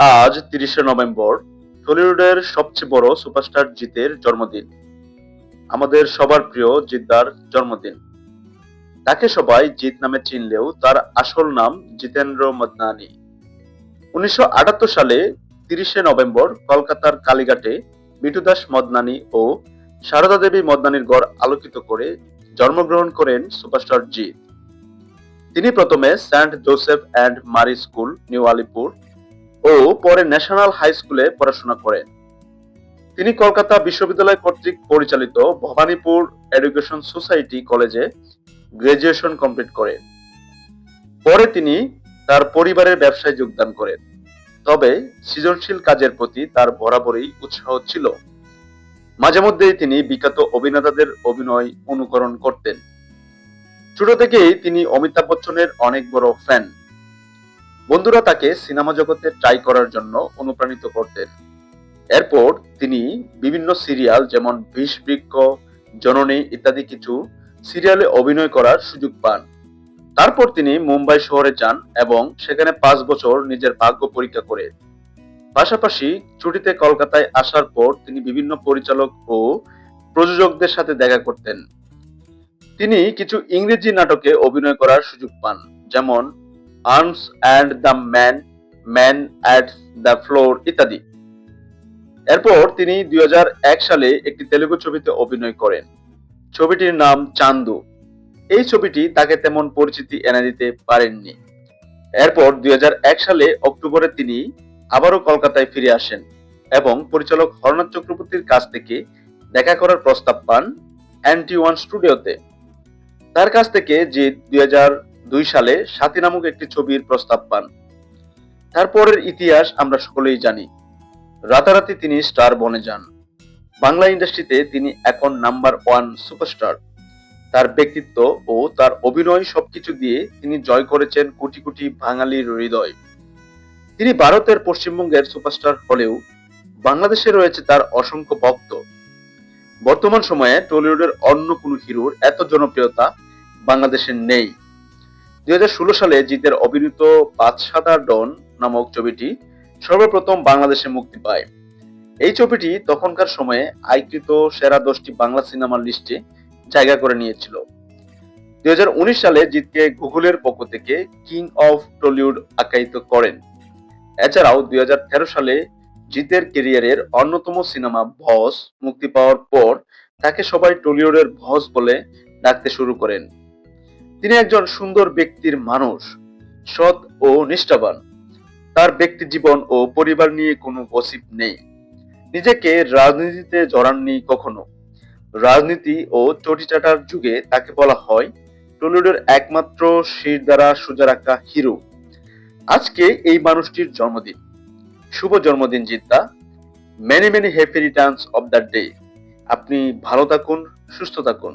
আজ ৩০শে নভেম্বর টলিউডের সবচেয়ে বড় সুপারস্টার জিতের জন্মদিন। আমাদের সবার প্রিয় জিদ্দার জন্মদিন। তাকে সবাই জিত নামে চিনলেও তার আসল নাম জিতেন্দ্র মদনানি। ১৯৭৮ সালে ৩০শে নভেম্বর কলকাতার কালীঘাটে বিটু দাস মদনানি ও সারদা দেবী মদনানির গড় আলোকিত করে জন্মগ্রহণ করেন সুপারস্টার জিত। তিনি প্রথমে সেন্ট জোসেফ অ্যান্ড মারি স্কুল, নিউ আলিপুর ও পরে ন্যাশনাল হাই স্কুলে পড়াশোনা করেন। তিনি কলকাতা বিশ্ববিদ্যালয় কর্তৃক পরিচালিত ভবানীপুর এডুকেশন সোসাইটি কলেজে গ্রাজুয়েশন কমপ্লিট করেন। পরে তিনি তার পরিবারের ব্যবসায় যোগদান করেন। তবে সৃজনশীল কাজের প্রতি তার বরাবরই উৎসাহ ছিল। মাঝে মধ্যেই তিনি বিখ্যাত অভিনেতাদের অভিনয় অনুকরণ করতেন। ছোট থেকেই তিনি অমিতাভ বচ্চনের অনেক বড় ফ্যান। বন্ধুরা তাকে সিনেমা জগতে ট্রাই করার জন্য অনুপ্রাণিত করতেন। এরপর তিনি বিভিন্ন সিরিয়াল যেমন বিষবৃক্ষ, জননী ইত্যাদি কিছু সিরিয়ালে অভিনয় করার সুযোগ পান। তারপর তিনি মুম্বাই শহরে যান এবং সেখানে ৫ বছর নিজের ভাগ্য পরীক্ষা করেন। পাশাপাশি ছুটিতে কলকাতায় আসার পর তিনি বিভিন্ন পরিচালক ও প্রযোজকদের সাথে দেখা করতেন। তিনি কিছু ইংরেজি নাটকে অভিনয় করার সুযোগ পান, যেমন arms and the man, man at the floor ইত্যাদি। এরপর তিনি ২০০১ সালে একটি তেলুগু ছবিতে অভিনয় করেন। ছবিটির নাম চান্দু। এই ছবিটি তাকে তেমন পরিচিতি এনে দিতে পারেননি। এরপর ২০০১ সালে অক্টোবরে তিনি আবারও কলকাতায় ফিরে আসেন এবং পরিচালক হরনাথ চক্রবর্তীর কাছ থেকে দেখা করার প্রস্তাব পান অ্যান্টি-ওয়ান স্টুডিওতে। তার কাছ থেকে জিৎ ২০০২ সালে সাথী নামক একটি ছবির প্রস্তাব পান। তারপরের ইতিহাস আমরা সকলেই জানি। রাতারাতি তিনি স্টার বনে যান। বাংলা ইন্ডাস্ট্রিতে তিনি এখন নাম্বার 1 সুপারস্টার। তার ব্যক্তিত্ব ও তার অভিনয় সবকিছু দিয়ে তিনি জয় করেছেন কোটি কোটি বাঙালির হৃদয়। তিনি ভারতের পশ্চিমবঙ্গের সুপারস্টার হলেও বাংলাদেশে রয়েছে তার অসংখ্য ভক্ত। বর্তমান সময়ে টলিউডের অন্য কোনো হিরোর এত জনপ্রিয়তা বাংলাদেশে নেই। ২০১৬ সালে জিতের অভিনীত বাদশাদা ডন নামক ছবিটি সর্বপ্রথম বাংলাদেশে মুক্তি পায়। এই ছবিটি তখনকার সময়ে আয়কৃত সেরা ১০টি বাংলা সিনেমার লিস্টে জায়গা করে নিয়েছিল। ২০১৯ সালে জিতকে গুগলের পক্ষ থেকে কিং অফ টলিউড আখ্যায়িত করেন। এছাড়াও ২০১৩ সালে জিতের ক্যারিয়ারের অন্যতম সিনেমা বস মুক্তি পাওয়ার পর তাকে সবাই টলিউডের বস বলে ডাকতে শুরু করেন। তিনি একজন সুন্দর ব্যক্তির মানুষ, সৎ ও নিষ্ঠাবান। তার ব্যক্তি জীবন ও পরিবার নিয়ে কোনো গসিপ নেই। নিজেকে রাজনীতিতে জড়াননি কখনো। রাজনীতি ও চটিচাটার যুগে তাকে বলা হয় টলিউডের একমাত্র শিরদাঁড়া সোজা রাখা হিরো। আজকে এই মানুষটির জন্মদিন। শুভ জন্মদিন Jeddah. Many many happy Returns of the day. আপনি ভালো থাকুন, সুস্থ থাকুন।